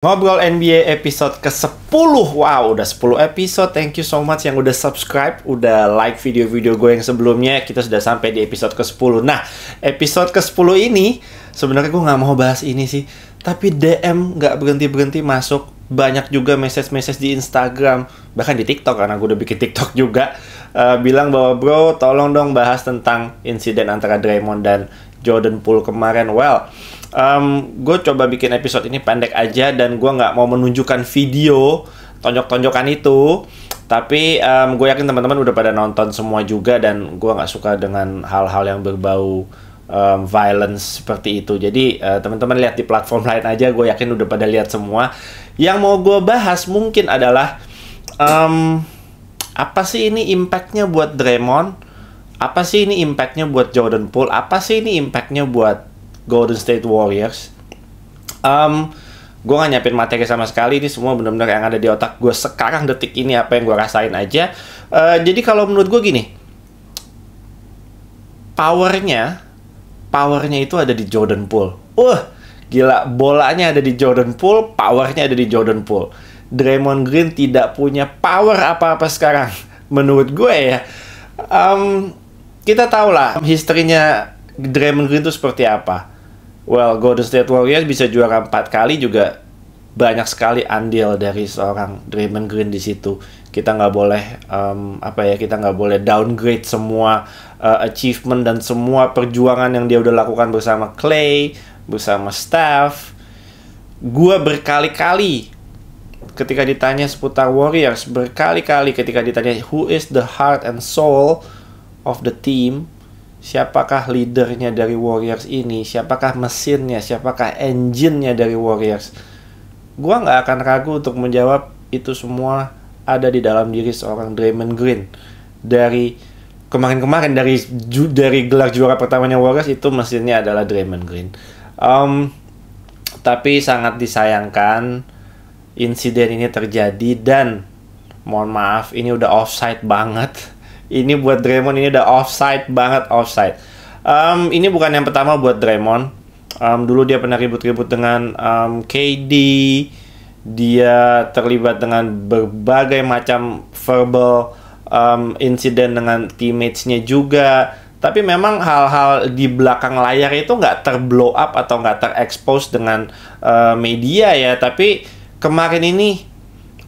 Ngobrol NBA episode ke-10. Wow, udah 10 episode. Thank you so much yang udah subscribe, udah like video-video gue yang sebelumnya. Kita sudah sampai di episode ke-10. Nah, episode ke-10 ini sebenarnya gue nggak mau bahas ini sih, tapi DM nggak berhenti-berhenti masuk. Banyak juga message-message di Instagram, bahkan di TikTok, karena gue udah bikin TikTok juga, bilang bahwa bro, tolong dong bahas tentang insiden antara Draymond dan Jordan Poole kemarin. Well, gue coba bikin episode ini pendek aja, dan gue nggak mau menunjukkan video tonjok-tonjokan itu. Tapi gue yakin teman-teman udah pada nonton semua juga, dan gue nggak suka dengan hal-hal yang berbau violence seperti itu. Jadi teman-teman lihat di platform lain aja, gue yakin udah pada lihat semua. Yang mau gue bahas mungkin adalah apa sih ini impactnya buat Draymond, apa sih ini impactnya buat Jordan Poole, apa sih ini impactnya buat Golden State Warriors. Gue gak nyiapin materi sama sekali, ini semua benar-benar yang ada di otak gue sekarang detik ini, apa yang gue rasain aja. Jadi kalau menurut gue gini, powernya itu ada di Jordan Poole. Gila, bolanya ada di Jordan Poole, powernya ada di Jordan Poole. Draymond Green tidak punya power apa-apa sekarang, menurut gue ya. Kita tahu lah historinya Draymond Green itu seperti apa. Well, Golden State Warriors bisa juara 4 kali juga banyak sekali andil dari seorang Draymond Green di situ. Kita nggak boleh kita nggak boleh downgrade semua achievement dan semua perjuangan yang dia udah lakukan bersama Clay, bersama Steph. Gua berkali-kali ketika ditanya seputar Warriors, berkali-kali ketika ditanya who is the heart and soul of the team, siapakah leadernya dari Warriors ini, siapakah mesinnya, siapakah engine-nya dari Warriors, gua nggak akan ragu untuk menjawab itu semua ada di dalam diri seorang Draymond Green. Dari kemarin-kemarin, dari gelar juara pertamanya Warriors, itu mesinnya adalah Draymond Green. Tapi sangat disayangkan insiden ini terjadi, dan mohon maaf, ini udah offside banget. Ini buat Draymond ini udah offside banget, offside. Ini bukan yang pertama buat Draymond. Dulu dia pernah ribut-ribut dengan KD. Dia terlibat dengan berbagai macam verbal insiden dengan teammates-nya juga. Tapi memang hal-hal di belakang layar itu nggak terblow up atau nggak terekspos dengan media ya. Tapi kemarin ini,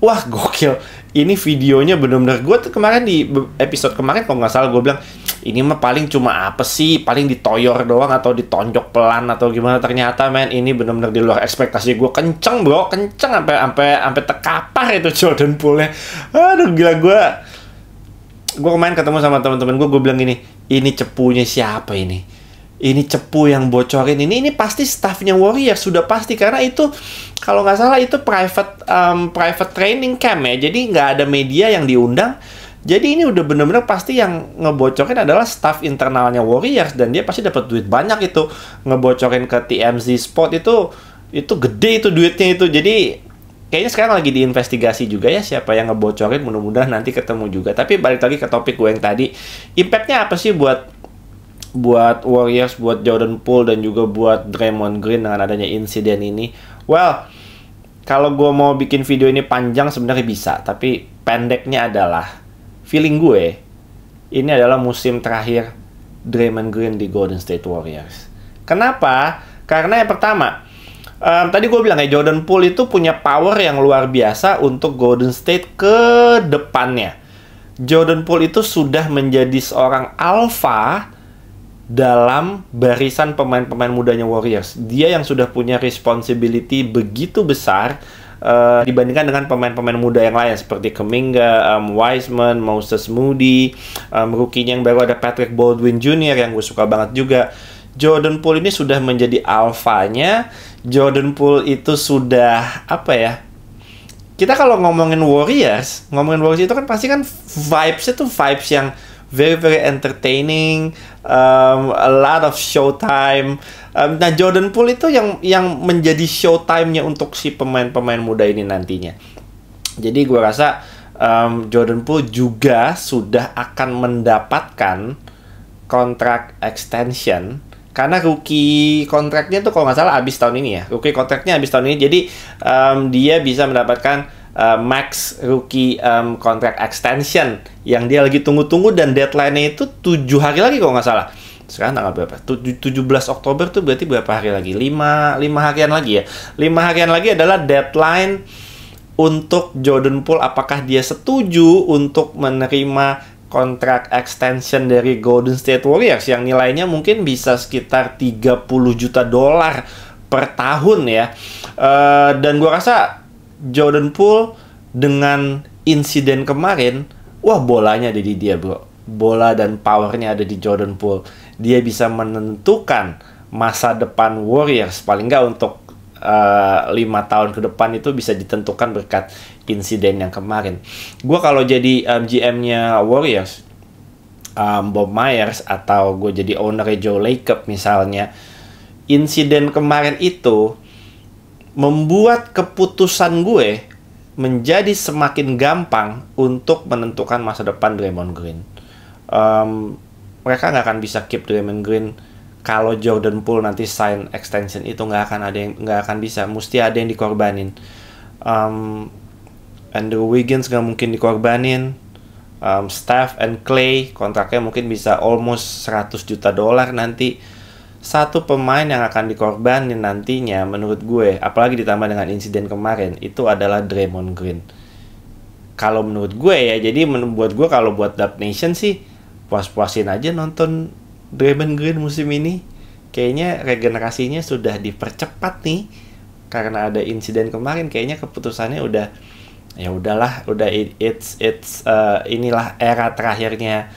wah gokil. Ini videonya bener-bener, gue tuh kemarin di episode kemarin kalau nggak salah gue bilang, ini mah paling cuma apa sih, paling ditoyor doang atau ditonjok pelan atau gimana. Ternyata men, ini bener-bener di luar ekspektasi gue. Kenceng bro, kenceng sampai terkapar itu Jordan Poole-nya. Aduh gila, gue kemarin ketemu sama teman-teman gue bilang gini, ini cepunya siapa ini? Ini cepu yang bocorin ini pasti staffnya Warriors, sudah pasti, karena itu kalau nggak salah itu private training camp ya, jadi nggak ada media yang diundang. Jadi ini udah bener-bener pasti yang ngebocorin adalah staff internalnya Warriors, dan dia pasti dapat duit banyak itu ngebocorin ke TMZ Sport. Itu gede itu duitnya itu. Jadi kayaknya sekarang lagi diinvestigasi juga ya siapa yang ngebocorin, mudah-mudahan nanti ketemu juga. Tapi balik lagi ke topik gue yang tadi, impactnya apa sih buat Warriors, buat Jordan Poole, dan juga buat Draymond Green dengan adanya insiden ini? Well, kalau gue mau bikin video ini panjang sebenarnya bisa, tapi pendeknya adalah feeling gue, ini adalah musim terakhir Draymond Green di Golden State Warriors. Kenapa? Karena yang pertama, tadi gue bilang ya, Jordan Poole itu punya power yang luar biasa untuk Golden State ke depannya. Jordan Poole itu sudah menjadi seorang alpha dalam barisan pemain-pemain mudanya Warriors. Dia yang sudah punya responsibility begitu besar dibandingkan dengan pemain-pemain muda yang lain seperti Kuminga, Wiseman, Moses Moody, rookie-nya yang baru ada Patrick Baldwin Jr. yang gue suka banget juga. Jordan Poole ini sudah menjadi alfanya. Jordan Poole itu sudah apa ya? Kita kalau ngomongin Warriors itu kan pasti kan vibes-nya tuh vibes yang very very entertaining, a lot of showtime. Nah, Jordan Poole itu yang menjadi showtime-nya untuk si pemain-pemain muda ini nantinya. Jadi gue rasa Jordan Poole juga sudah akan mendapatkan kontrak extension karena rookie kontraknya tuh kalau nggak salah habis tahun ini ya. Rookie kontraknya habis tahun ini, jadi dia bisa mendapatkan max rookie contract extension yang dia lagi tunggu-tunggu, dan deadline-nya itu 7 hari lagi kalau nggak salah. Sekarang tanggal berapa? 17 Oktober tuh berarti berapa hari lagi? 5 harian lagi ya. 5 harian lagi adalah deadline untuk Jordan Poole, apakah dia setuju untuk menerima kontrak extension dari Golden State Warriors yang nilainya mungkin bisa sekitar 30 juta dolar per tahun ya. Dan gua rasa Jordan Poole dengan insiden kemarin, wah, bolanya ada di dia, bro. Bola dan powernya ada di Jordan Poole. Dia bisa menentukan masa depan Warriors, paling nggak untuk 5 tahun ke depan itu bisa ditentukan berkat insiden yang kemarin. Gue kalau jadi GM-nya Warriors, Bob Myers, atau gue jadi owner Joe Lacob misalnya, insiden kemarin itu membuat keputusan gue menjadi semakin gampang untuk menentukan masa depan Draymond Green. Mereka nggak akan bisa keep Draymond Green kalau Jordan Poole nanti sign extension, itu nggak akan bisa. Mesti ada yang dikorbanin. Andrew Wiggins nggak mungkin dikorbanin. Steph and Clay kontraknya mungkin bisa almost 100 juta dolar nanti. Satu pemain yang akan dikorbanin nantinya menurut gue, apalagi ditambah dengan insiden kemarin, itu adalah Draymond Green. Kalau menurut gue ya, jadi buat gue, kalau buat Dub Nation sih, puas-puasin aja nonton Draymond Green musim ini. Kayaknya regenerasinya sudah dipercepat nih karena ada insiden kemarin. Kayaknya keputusannya udah, ya udahlah, udah inilah era terakhirnya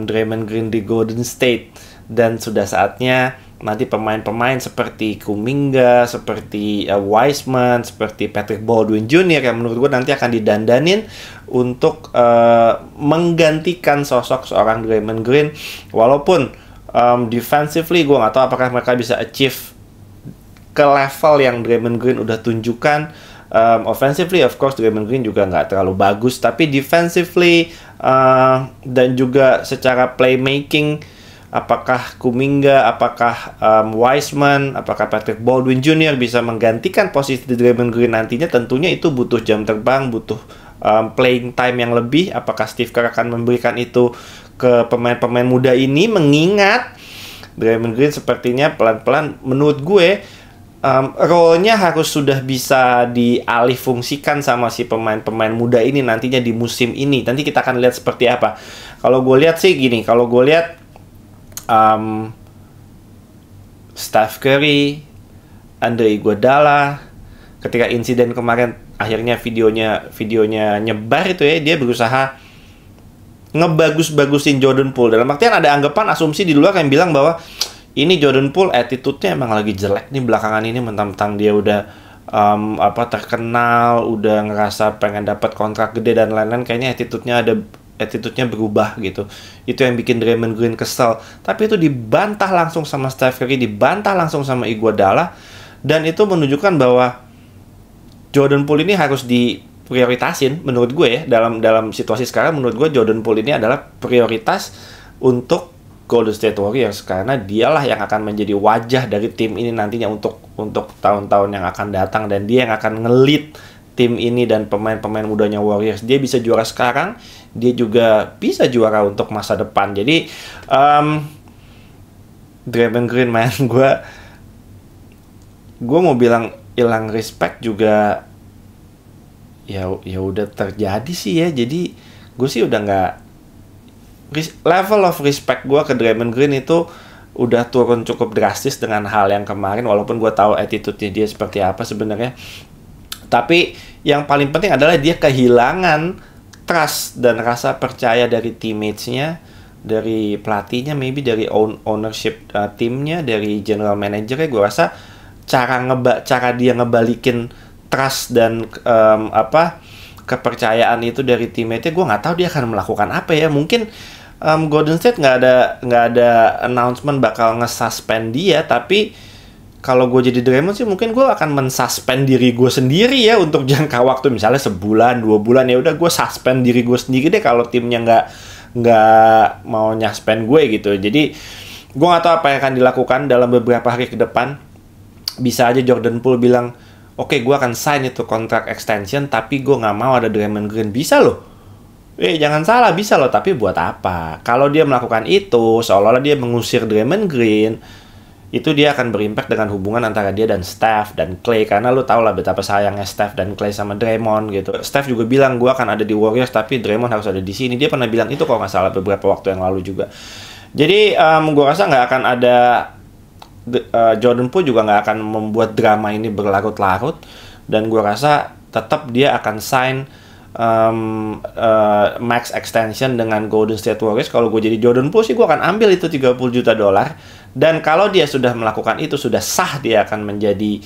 Draymond Green di Golden State. Dan sudah saatnya nanti pemain-pemain seperti Kuminga, seperti Wiseman, seperti Patrick Baldwin Jr. yang menurut gue nanti akan didandanin untuk menggantikan sosok seorang Draymond Green. Walaupun defensively gue nggak tahu apakah mereka bisa achieve ke level yang Draymond Green udah tunjukkan. Offensively of course Draymond Green juga nggak terlalu bagus, tapi defensively dan juga secara playmaking, apakah Kuminga, apakah Wiseman, apakah Patrick Baldwin Jr. bisa menggantikan posisi Draymond Green nantinya? Tentunya itu butuh jam terbang, butuh playing time yang lebih. Apakah Steve Kerr akan memberikan itu ke pemain-pemain muda ini? Mengingat Draymond Green sepertinya pelan-pelan, menurut gue, role-nya harus sudah bisa dialih fungsikan sama si pemain-pemain muda ini nantinya di musim ini. Nanti kita akan lihat seperti apa. Kalau gue lihat sih gini, kalau gue lihat Steph Curry, Andre Iguodala, ketika insiden kemarin akhirnya videonya nyebar itu ya, dia berusaha ngebagus-bagusin Jordan Poole. Dalam artian ada anggapan, asumsi di luar yang bilang bahwa ini Jordan Poole attitude-nya emang lagi jelek nih belakangan ini, mentang-mentang dia udah terkenal, udah ngerasa pengen dapat kontrak gede dan lain-lain, kayaknya attitude-nya berubah gitu. Itu yang bikin Draymond Green kesel. Tapi itu dibantah langsung sama Steph Curry, dibantah langsung sama Iguodala, dan itu menunjukkan bahwa Jordan Poole ini harus diprioritasin menurut gue ya. Dalam situasi sekarang menurut gue Jordan Poole ini adalah prioritas untuk Golden State Warriors, karena dialah yang akan menjadi wajah dari tim ini nantinya untuk tahun-tahun yang akan datang, dan dia yang akan nge-lead tim ini dan pemain-pemain mudanya Warriors. Dia bisa juara sekarang, dia juga bisa juara untuk masa depan. Jadi Draymond Green, man, gue mau bilang hilang respect juga ya udah terjadi sih ya. Jadi gue sih udah nggak, level of respect gue ke Draymond Green itu udah turun cukup drastis dengan hal yang kemarin. Walaupun gue tahu attitude-nya dia seperti apa sebenarnya, tapi yang paling penting adalah dia kehilangan trust dan rasa percaya dari teammates-nya, dari pelatihnya, maybe dari ownership timnya, dari general manager-nya. Gue rasa cara dia ngebalikin trust dan kepercayaan itu dari teammate-nya, gue nggak tahu dia akan melakukan apa ya. Mungkin Golden State nggak ada announcement bakal nge-suspend dia, tapi kalau gue jadi Draymond sih mungkin gue akan mensuspend diri gue sendiri ya untuk jangka waktu misalnya sebulan, 2 bulan. Ya udah gue suspend diri gue sendiri deh kalau timnya nggak mau nyuspend gue gitu. Jadi gue nggak tahu apa yang akan dilakukan dalam beberapa hari ke depan. Bisa aja Jordan Poole bilang, oke, gue akan sign itu kontrak extension, tapi gue nggak mau ada Draymond Green. Bisa loh. Jangan salah, bisa loh. Tapi buat apa? Kalau dia melakukan itu, seolah-olah dia mengusir Draymond Green, itu dia akan berimpact dengan hubungan antara dia dan Steph dan Klay. Karena lu tau lah betapa sayangnya Steph dan Klay sama Draymond gitu. Steph juga bilang, gue akan ada di Warriors, tapi Draymond harus ada di sini. Dia pernah bilang itu kalau nggak salah beberapa waktu yang lalu juga. Jadi gue rasa nggak akan ada Jordan Poole juga nggak akan membuat drama ini berlarut-larut, dan gue rasa tetap dia akan sign max extension dengan Golden State Warriors. Kalau gue jadi Jordan Poole sih gue akan ambil itu $30 juta. Dan kalau dia sudah melakukan itu, sudah sah dia akan menjadi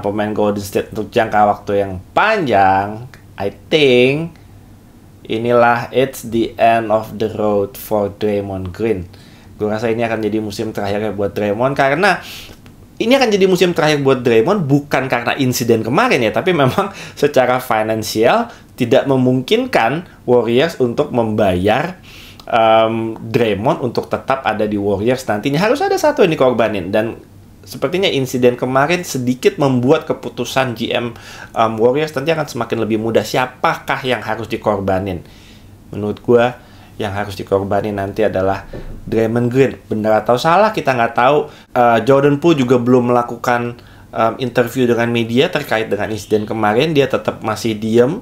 pemain Golden State untuk jangka waktu yang panjang. I think inilah it's the end of the road for Draymond Green. Gue rasa ini akan jadi musim terakhirnya buat Draymond, karena ini akan jadi musim terakhir buat Draymond bukan karena insiden kemarin ya, tapi memang secara finansial tidak memungkinkan Warriors untuk membayar Draymond untuk tetap ada di Warriors nantinya. Harus ada satu yang dikorbanin, dan sepertinya insiden kemarin sedikit membuat keputusan GM Warriors nanti akan semakin lebih mudah. Siapakah yang harus dikorbanin? Menurut gue yang harus dikorbanin nanti adalah Draymond Green. Benar atau salah kita nggak tahu. Jordan Poole juga belum melakukan interview dengan media terkait dengan insiden kemarin. Dia tetap masih diem.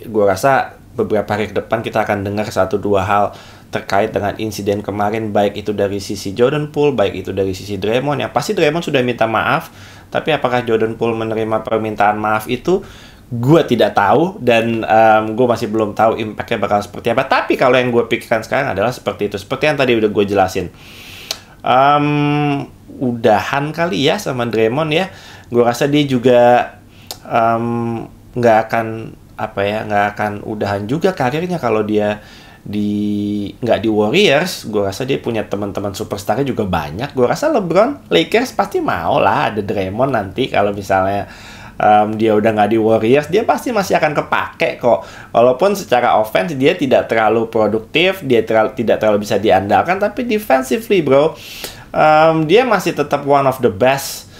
Gue rasa beberapa hari ke depan kita akan dengar 1-2 hal terkait dengan insiden kemarin, baik itu dari sisi Jordan Poole, baik itu dari sisi Draymond. Yang pasti Draymond sudah minta maaf, tapi apakah Jordan Poole menerima permintaan maaf itu, gue tidak tahu, dan gue masih belum tahu impactnya bakal seperti apa. Tapi kalau yang gue pikirkan sekarang adalah seperti itu, seperti yang tadi udah gue jelasin. Udahan kali ya sama Draymond ya. Gue rasa dia juga nggak akan udahan juga karirnya kalau dia nggak di Warriors. Gue rasa dia punya teman-teman superstarnya juga banyak. Gue rasa LeBron, Lakers pasti mau lah ada Draymond nanti. Kalau misalnya dia udah nggak di Warriors, dia pasti masih akan kepake kok. Walaupun secara offense dia tidak terlalu produktif, dia tidak terlalu bisa diandalkan, tapi defensively bro, dia masih tetap one of the best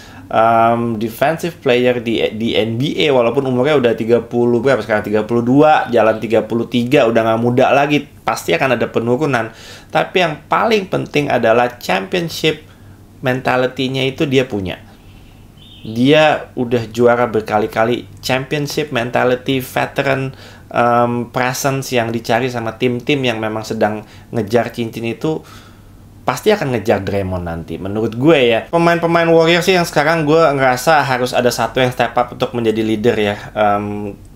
defensive player di NBA. Walaupun umurnya udah 30 berapa sekarang, 32 jalan 33, udah nggak muda lagi, pasti akan ada penurunan. Tapi yang paling penting adalah championship mentality-nya itu dia punya. Dia udah juara berkali-kali, championship mentality, veteran presence yang dicari sama tim-tim yang memang sedang ngejar cincin itu pasti akan ngejar Draymond nanti. Menurut gue ya, pemain-pemain Warriors sih yang sekarang gue ngerasa harus ada satu yang step up untuk menjadi leader ya.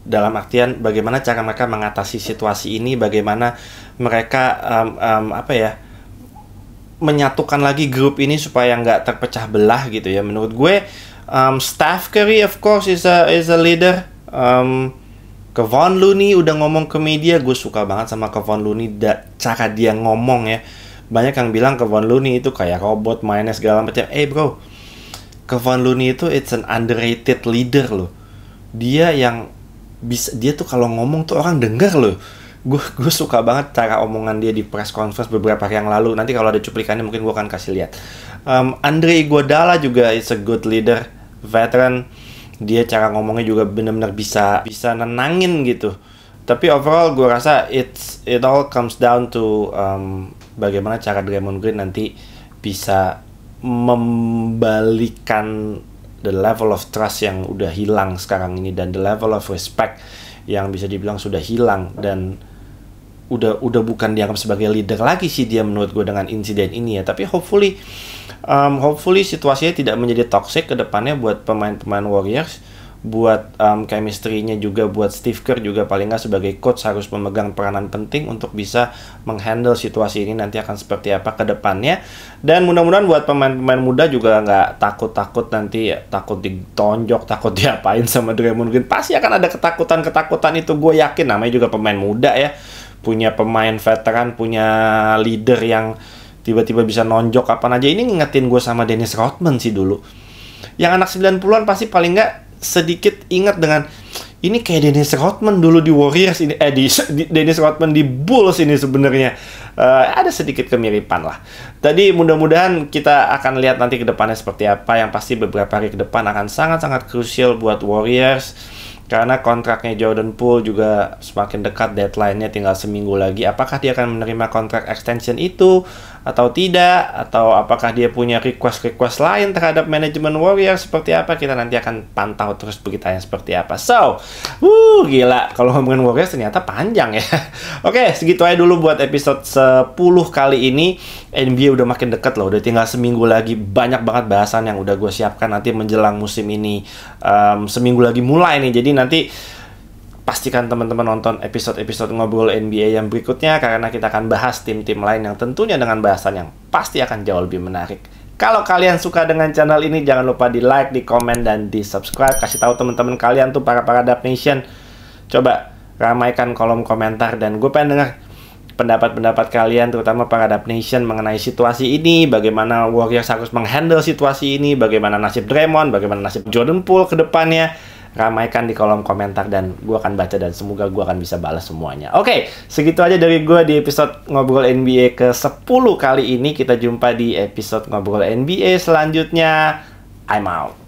Dalam artian bagaimana cara mereka mengatasi situasi ini, bagaimana mereka menyatukan lagi grup ini supaya nggak terpecah belah gitu ya. Menurut gue Steph Curry of course is a leader. Kevon Looney udah ngomong ke media. Gue suka banget sama Kevon Looney, cara dia ngomong ya. Banyak yang bilang Kevon Looney itu kayak robot mainnya segala macam. Bro, Kevon Looney itu it's an underrated leader loh. Dia tuh kalau ngomong tuh orang denger loh. Gue suka banget cara omongan dia di press conference beberapa hari yang lalu. Nanti kalau ada cuplikannya mungkin gue akan kasih lihat. Andre Iguodala juga is a good leader, veteran. Dia cara ngomongnya juga benar-benar bisa nenangin gitu. Tapi overall gue rasa it all comes down to bagaimana cara Draymond Green nanti bisa membalikan the level of trust yang udah hilang sekarang ini, dan the level of respect yang bisa dibilang sudah hilang, dan udah bukan dianggap sebagai leader lagi sih dia menurut gue dengan insiden ini ya. Tapi hopefully situasinya tidak menjadi toxic ke depannya buat pemain-pemain Warriors, buat chemistry-nya juga, buat Steve Kerr juga paling nggak sebagai coach harus memegang peranan penting untuk bisa menghandle situasi ini nanti akan seperti apa ke depannya. Dan mudah-mudahan buat pemain-pemain muda juga nggak takut nanti ya, takut ditonjok, takut diapain sama Draymond Green. Pasti akan ada ketakutan itu, gue yakin. Namanya juga pemain muda ya, punya pemain veteran, punya leader yang tiba-tiba bisa nonjok kapan aja. Ini ngingetin gue sama Dennis Rodman sih dulu. Yang anak 90-an pasti paling nggak sedikit ingat dengan Ini kayak Dennis Rodman dulu di Warriors ini, Dennis Rodman di Bulls ini sebenarnya. Ada sedikit kemiripan lah. Tadi mudah-mudahan kita akan lihat nanti ke depannya seperti apa. Yang pasti beberapa hari ke depan akan sangat-sangat krusial buat Warriors. Karena kontraknya Jordan Poole juga semakin dekat, deadline-nya tinggal seminggu lagi. Apakah dia akan menerima kontrak extension itu atau tidak? Atau apakah dia punya request-request lain terhadap manajemen Warriors seperti apa? Kita nanti akan pantau terus beritanya seperti apa. So, gila. Kalau ngomongin Warriors ternyata panjang ya. Oke, segitu aja dulu buat episode 10 kali ini. NBA udah makin deket loh. Udah tinggal seminggu lagi. Banyak banget bahasan yang udah gue siapkan nanti menjelang musim ini. Seminggu lagi mulai nih. Jadi nanti pastikan teman-teman nonton episode-episode ngobrol NBA yang berikutnya, karena kita akan bahas tim-tim lain yang tentunya dengan bahasan yang pasti akan jauh lebih menarik. Kalau kalian suka dengan channel ini, jangan lupa di like, di komen, dan di subscribe. Kasih tahu teman-teman kalian tuh, para Dap Nation. Coba ramaikan kolom komentar, dan gue pengen dengar pendapat-pendapat kalian, terutama para Dap Nation, mengenai situasi ini. Bagaimana Warriors harus menghandle situasi ini, bagaimana nasib Draymond, bagaimana nasib Jordan Poole ke depannya. Ramaikan di kolom komentar dan gue akan baca, dan semoga gue akan bisa balas semuanya. Oke, segitu aja dari gue di episode Ngobrol NBA ke-10 kali ini. Kita jumpa di episode Ngobrol NBA selanjutnya. I'm out.